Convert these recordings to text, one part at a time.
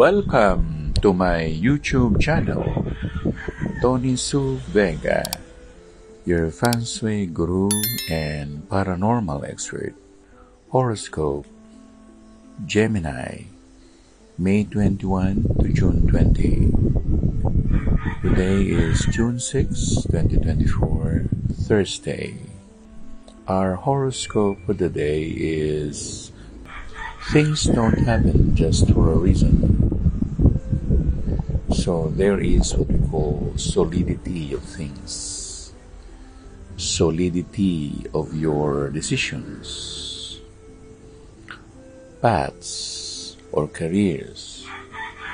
Welcome to my YouTube channel, Tony Su Vega, your feng shui guru and paranormal expert. Horoscope, Gemini, May 21 to June 20. Today is June 6, 2024, Thursday. Our horoscope for the day is things don't happen just for a reason. So there is what we call solidity of things, solidity of your decisions, paths or careers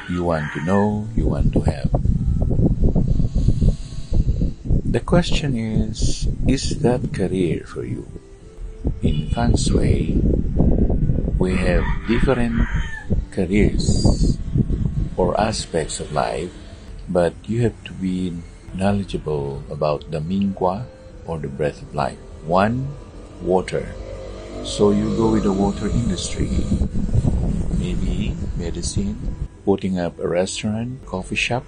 you want to know, you want to have. The question is that career for you? In feng shui, we have different careers or aspects of life, but you have to be knowledgeable about the Mingwa or the breath of life. One, water. So you go with the water industry, maybe medicine, putting up a restaurant, coffee shop,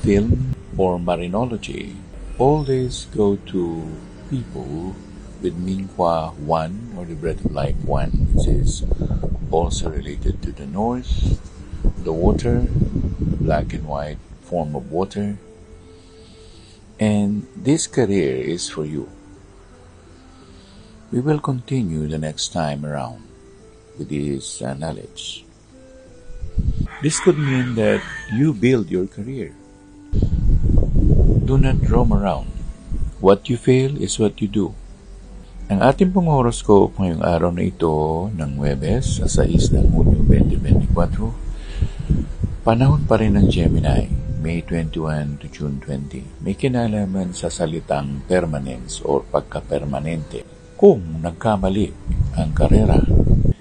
film, or marinology. All these go to people with Mingwa 1 or the breath of life 1, which is also related to the north, the water, black and white form of water. And this career is for you. We will continue the next time around with this knowledge. This could mean that you build your career. Do not roam around. What you feel is what you do. Ang ating pong horoscope ngayong araw na ito ng Huwebes sa 6 ng Hunyo 2024, panahon pa rin ng Gemini, May 21 to June 20. May kinalaman sa salitang permanence or pagka-permanente. Kung nagkamali ang karera,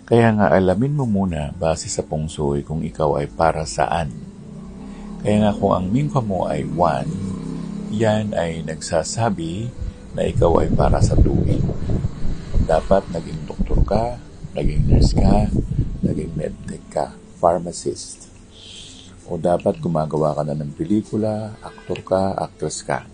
kaya nga alamin mo muna base sa feng shui kung ikaw ay para saan. Kaya nga kung ang mingwa mo ay 1, yan ay nagsasabi na ikaw ay para sa tuwing. Dapat naging doktor ka, naging nurse ka, naging medtech ka, pharmacist. O dapat gumagawa ka na ng pelikula, aktor ka, actress ka.